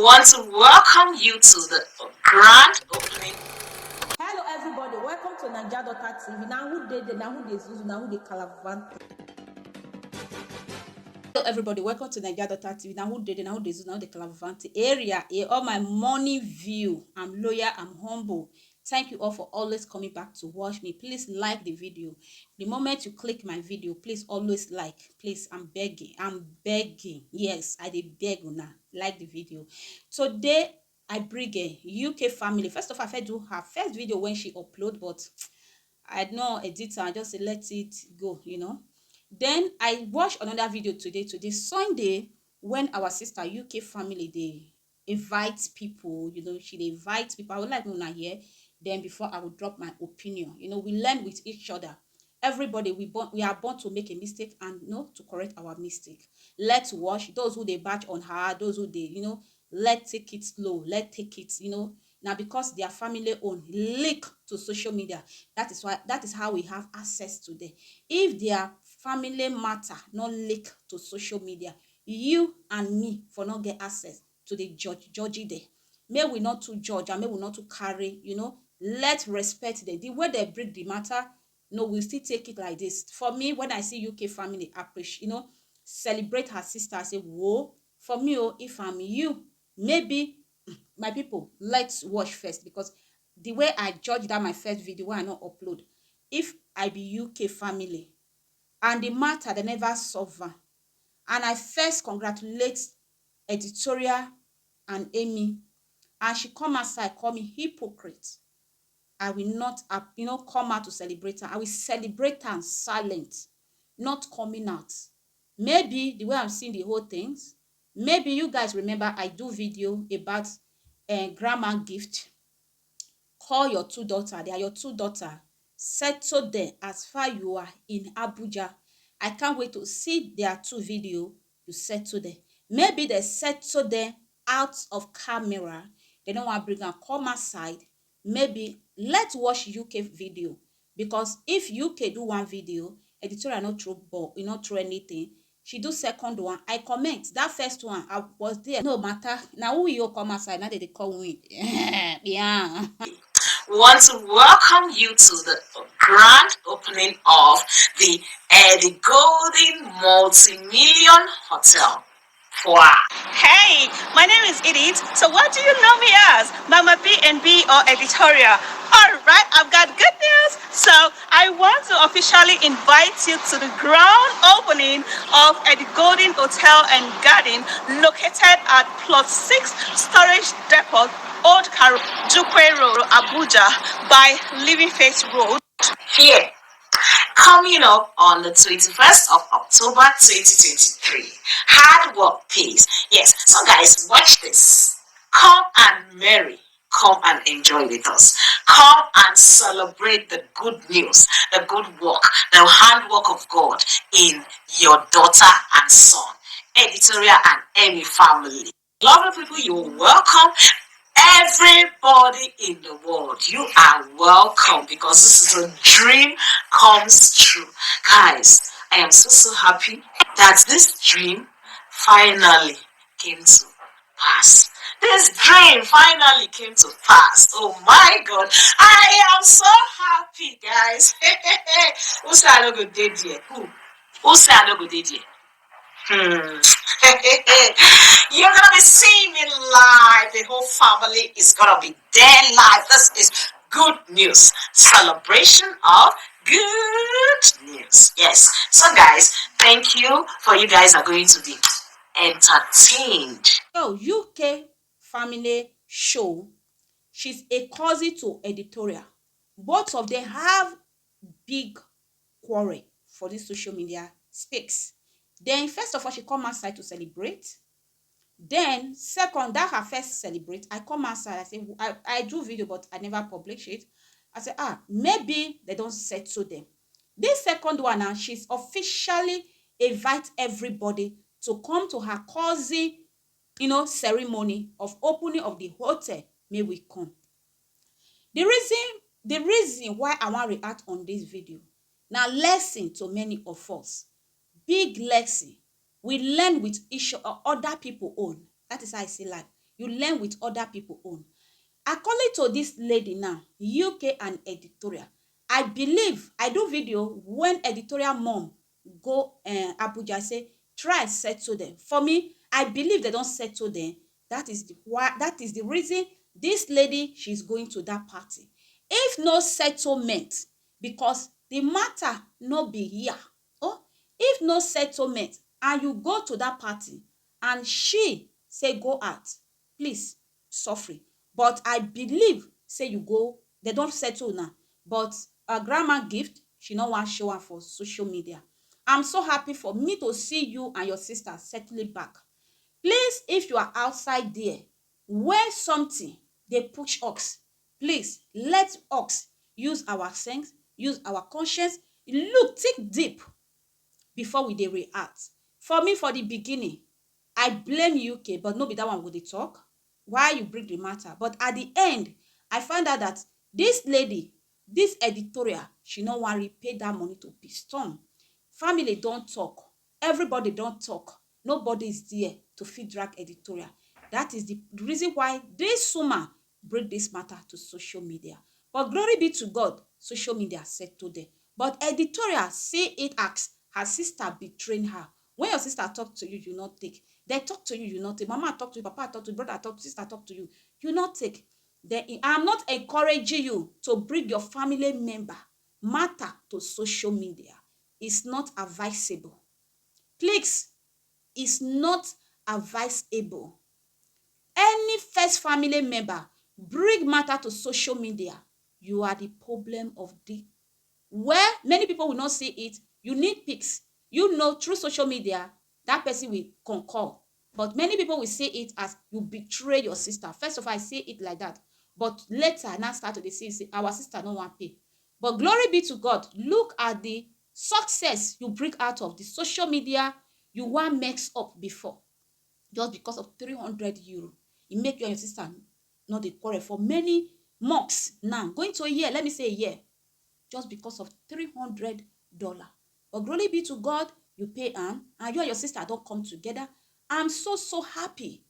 want to welcome you to the grand opening. Hello everybody, welcome to Naija Daughter TV. Now who did now who they Zuzu, now who they Calavan. Hello everybody, welcome to Naija Daughter TV. Now who did now who they Zuzu, now the Calavanti area. All my morning view. I'm loyal, I'm humble. Thank you all for always coming back to watch me. Please like the video. The moment you click my video, please always like. Please, I'm begging. Yes, I did beg now. Like the video. Today I bring a UK family. First of all, I do her first video when she upload, but I know editor. I just let it go. Then I watched another video today Sunday, when our sister UK family they invite people. She invites people. I would like to hear. Then before I will drop my opinion. We learn with each other. Everybody, we are born to make a mistake and to correct our mistake. Let's watch those who they batch on her, those who they let take it slow, let take it now, because their family own leak to social media. That is how we have access to them. If their family matter not leak to social media, you and me for not get access to the judge there. May we not to judge and may we not to carry, let's respect them. The way they bring the matter, we'll still take it like this. For me, when I see UK family appreciate, celebrate her sister, I say, whoa, for me, if I'm you, maybe my people, let's watch first, because the way I judge that my first video why I not upload, if I be UK family and the matter they never solve, and I first congratulate Editorial and Amy, and she come outside call me hypocrite, I will not come out to celebrate her. I will celebrate her silent, not coming out. Maybe the way I'm seeing the whole things, maybe you guys remember I do video about grandmagift. Call your two daughters. They are your two daughters. Settle there as far you are in Abuja. I can't wait to see their two video. You settle there. Maybe they settle there out of camera. They don't want to bring them come outside. Maybe let's watch UK video, because if UK do one video, Editorial not throw ball, not throw anything. She do second one. I comment that first one. I was there. No matter now who you come outside. Now they call win. Yeah. We want to welcome you to the grand opening of the Golden Multi-Million Hotel. Wow. Hey, my name is Edith. So what do you know me as? Mama B&B or Editorial? Alright, I've got good news. So I want to officially invite you to the ground opening of the Golden Hotel and Garden, located at plot 6 Storage Depot, Old Karo, Jukwe Road, Abuja, by Living Faith Road. Here, coming up on the 21st of October 2023. Hard work pays. Yes, so guys, watch this. Come and marry. Come and enjoy with us. Come and celebrate the good news, the good work, the handwork of God in your daughter and son. Editorial and Emmy family. Lovely people, you're welcome. Everybody in the world, you are welcome, because this is a dream comes true. Guys, I am so happy that this dream finally came to pass. This dream finally came to pass. Oh my God, I am so happy, guys. Who said I don't go dead yet? Who said I don't go dead yet? You're gonna be seeing me live. The whole family is gonna be there live. This is good news. Celebration of good news. Yes. So guys, thank you for you guys are going to be entertained. So UK family show. She's a cousin to Editorial. Both of them have big quarrel for this social media space. Then first of all, she come outside to celebrate. Then second, that her first celebrate, I come outside. I say I do video, but I never publish it. I say maybe they don't settle them. This second one now, she's officially invite everybody to come to her cousin, ceremony of opening of the hotel. May we come. The reason why I want to react on this video now, lesson to many of us. Big lesson. We learn with each other people own. That is how I say life. you learn with other people own. According to this lady now, UK and Editorial, I believe I do video when Editorial mom go Abuja, say try settle them. For me, I believe they don't settle them. That is the why, that is the reason this lady she's going to that party. If no settlement, because the matter no be here. Oh, if no settlement and you go to that party and she say go out, please suffering. But I believe say you go, they don't settle now. But grandma gift, she no wan show am for social media. I'm so happy for me to see you and your sister settling back. Please, if you are outside there, when something dey push us, please let us use our sense, use our conscience, look, think deep before we dey react. For me, for the beginning, I blame UK, but no be that one we go dey talk. Why you bring the matter? But at the end, I find out that this lady, this Editorial, she no wan repay that money to Piston. Family don talk, everybody don talk, nobody is there to fit drag Editorial. That is the reason why this woman bring this matter to social media. But glory be to God, social media settled them. But Editorial see it as her sister betraying her. When your sister talk to you, you not take. They talk to you, you not take. Mama talk to you, papa talk to you, brother talk to you, sister talk to you, you not take. Then I'm not encouraging you to bring your family member matter to social media. It's not advisable. Please, it's not advisable. Any first family member bring matter to social media, you are the problem of the where many people will not see it. You need pics. You know, through social media, that person will concur. But many people will see it as you betray your sister. First of all, I say it like that. But later, now start to see our sister no one pay. But glory be to God. Look at the success you bring out of the social media you want mix up before. Just because of 300 euro. It make you and your sister not the quarrel for many months now. Going to a year, let me say a year. Just because of $300. But glory be to God, you pay and you and your sister don't come together. I'm so happy.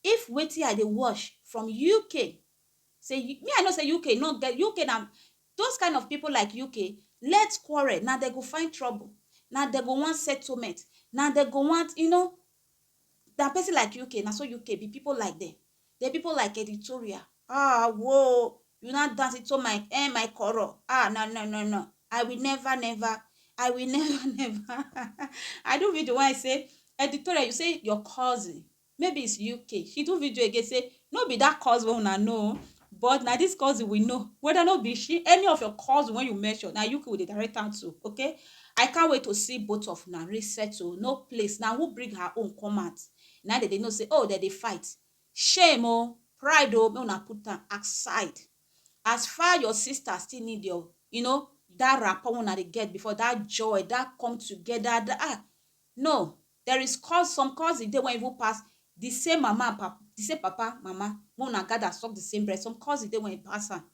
If wetin I dey watch from UK, say me I know say UK no get UK now. Those kind of people like UK, let's quarrel. Now they go find trouble. Now they go want settlement. Now they go want, that person like UK, now so UK be people like them. They're people like Editorial. Ah, whoa, you not dance it to my choro. Ah, no. I will never. I will never. I do video when I say Editorial, you say your cousin. Maybe it's UK. She do video again, say, no be that cousin una know. But now this cousin we know. Whether no be she, any of your cousin when you mention, now UK will direct am to. Okay? I can't wait to see both of now resettle. No place. Now who bring her own comment? Now they know say, oh, they fight. Shame, oh, pride, oh, may una put am aside. As far your sister still need your, that rapport una dey get before, that joy, that come together, no, there is some cause the day when even pass the same mama and papa, the same papa, mama, when una gather suck the same breast, some cause the day when it pass am.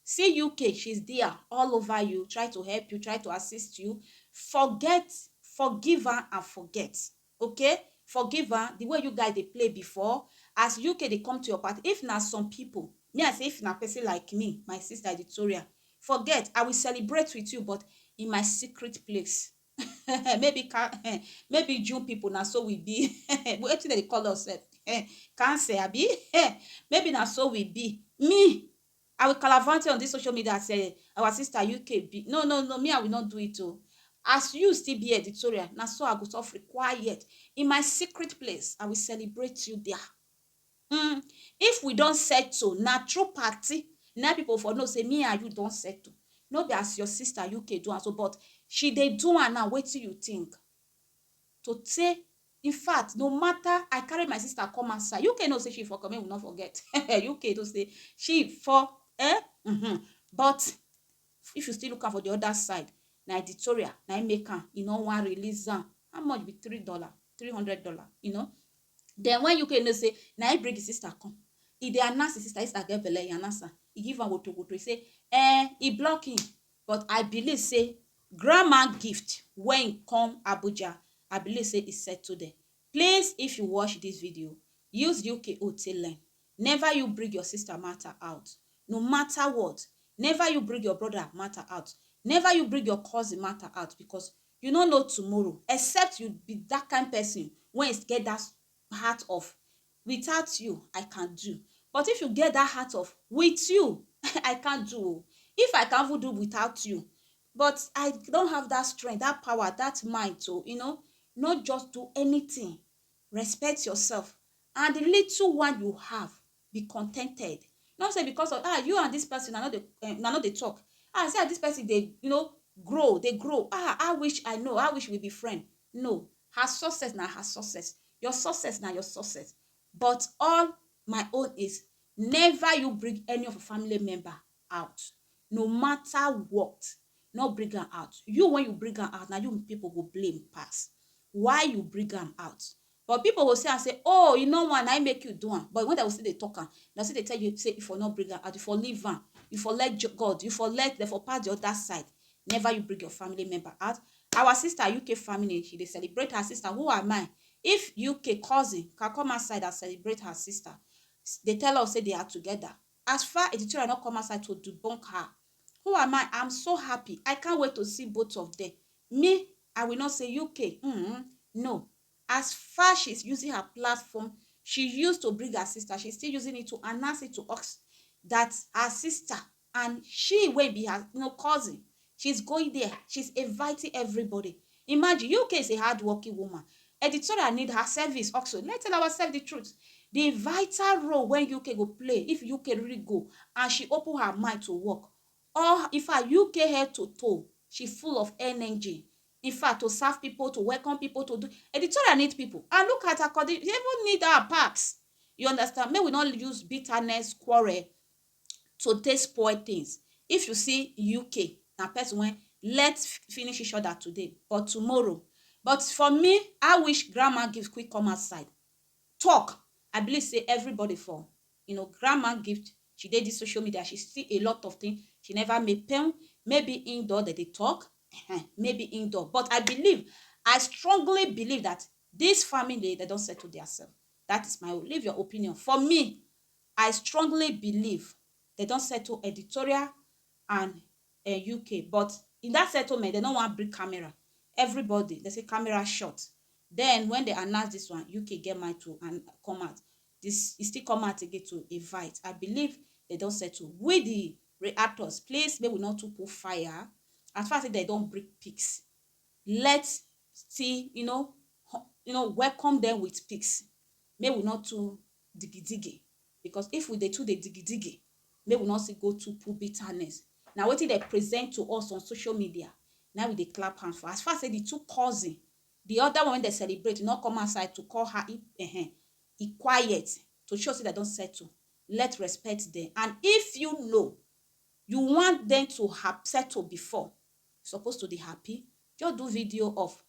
See UK, she's there all over you, try to help you, try to assist you. Forgive her and forget. Okay? Forgive her the way you guys they play before. As UK they come to your party, if na some people, me I say if na person like me, my sister Editorial, forget, I will celebrate with you, but in my secret place. Maybe June people now so we be. Wetin they call us? Cancer, abi? Maybe now so we be. Me, I will calavante on this social media and say our sister UK be. No. Me, I will not do it too. As you still be Editorial, now so I go suffer quiet. In my secret place, I will celebrate you there. If we don't settle, na true party, now people for no say me and you don't settle. No be as your sister UK do so, but she dey do am now. Wetin you think? To say, in fact, no matter I carry my sister come outside, UK no say she for come, we will not forget. UK to say she for But if you still look for the other side, na Editorial, na make am, no one release am. How much be $300? Then when UK know say na he bring his sister come, he dey announce his sister get belle, he announce am, he give am woto, he say he block him. But I believe say grandma gift when come Abuja, I believe say he settle there. Please, if you watch this video, Use UKO till learn. Never you bring your sister matter out. No matter what. Never you bring your brother matter out. Never you bring your cousin matter out, because you don't know tomorrow, except you be that kind person when you get that heart of without you I can do. But if you get that heart of with you I can't do. If I can't even do without you, but I don't have that strength, that power, that mind to, not just do anything. Respect yourself, and the little one you have, be contented. Not say because of you and this person are not they talk. Say this person they grow, they grow. I wish I know, I wish we be friend. No, her success now her success, your success now your success. But all my own is, never you bring any of a family member out, no matter what. Not bring her out. You, when you bring her out, now you people will blame pass. Why you bring them out? But people will say and say, oh, you know what, I make you do one. But when they will see they talk, they'll see they tell you, say, if you not bring her out, if you leave her, if you let God, if you let them for pass the other side, never you bring your family member out. Our sister UK family, they celebrate her sister. Who am I? If UK cousin can come outside and celebrate her sister, they tell us say they are together. As far as Editorial not come outside to debunk her, who am I? I'm so happy. I can't wait to see both of them. Me, I will not say UK. No. As far she's using her platform, she used to bring her sister. She's still using it to announce it to us that her sister and she will be her cousin. She's going there. She's inviting everybody. Imagine, UK is a hardworking woman. Editorial need her service also. Let's tell ourselves the truth. The vital role when UK go play, if UK really go and she open her mind to work, or if her UK head to toe, she full of energy. In fact, to serve people, to welcome people, to do. Editorial need people. And look at her, they even need our parts. You understand? May we not use bitterness, quarrel to take spoil things. If you see UK, now person when let's finish each other today, but tomorrow. But for me, I wish grandmagift quick come outside. Talk. I believe say everybody for grandmagift. She did this social media. She see a lot of things. She never made pen. Maybe indoor that they talk. Maybe indoor. But I strongly believe that this family, they don't settle themselves. That is my leave your opinion. For me, I strongly believe they don't settle Editorial and UK. But in that settlement, they don't want to bring camera. Everybody, they say camera shot. Then when they announce this one, UK get mine to and come out. This is still come out again to invite. I believe they don't settle. With the reactors, please, may we not to put fire. As far as they don't bring pics. Let's see, welcome them with pics. May we not to diggy. Because if we they do the diggy, may we not see go to put bitterness. Now what they present to us on social media, now we they clap hands for. As far as the two cousin, the other one when they celebrate, not come outside to call her quiet, to show say they don't settle. Let's respect them. And if you know you want them to have settled before, you're supposed to be happy, just do video of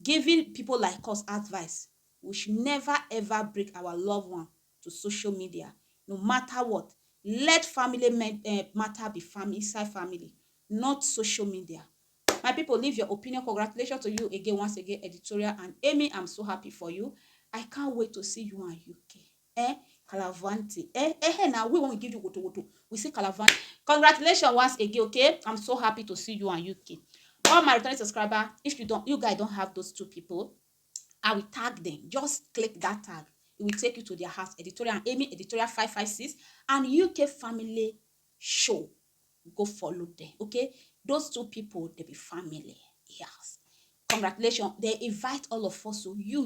giving people like us advice. We should never ever bring our loved one to social media, no matter what. Let family matter be family, inside family, not social media. My people, leave your opinion. Congratulations to you again, once again, Editorial and Amy. I'm so happy for you. I can't wait to see you in UK. Calavanti. Now we want to give you woto. We say Calavanti. Congratulations once again, okay? I'm so happy to see you in UK. All my returning subscribers, if you guys don't have those two people, I will tag them. Just click that tag. It will take you to their house. Editorial and Amy, Editorial 556, and UK Family Show. Go follow them, okay? Those two people, they be family. Yes. Congratulations. They invite all of us. So you,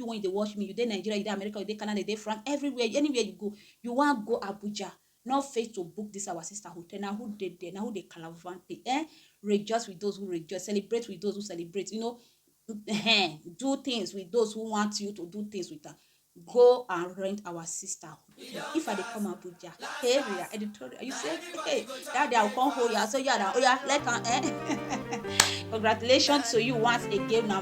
when they watch me, you in Nigeria, you in America, you in Canada, you in France, everywhere, anywhere you go, you want to go Abuja. Not faith to book this our sister hotel. Now who did there? Now who they calavante? Rejoice with those who rejoice. Celebrate with those who celebrate. Do things with those who want you to do things with them. Go and rent our sister hotel. If I dey come Abuja, hey, we are Editorial. You say, hey, that they will come hold ya. So yeah, let her. Congratulations to you once again. Now.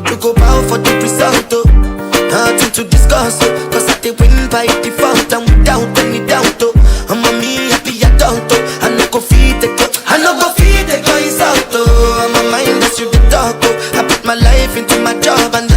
You go bow for the result, oh. Nothing to discuss, oh. Cause I did win by default and without any doubt, oh. I'm a me happy adult, oh. I no go feed the girl, I no go feed the girl, is out, oh. I'm a mind that's you my life into my job and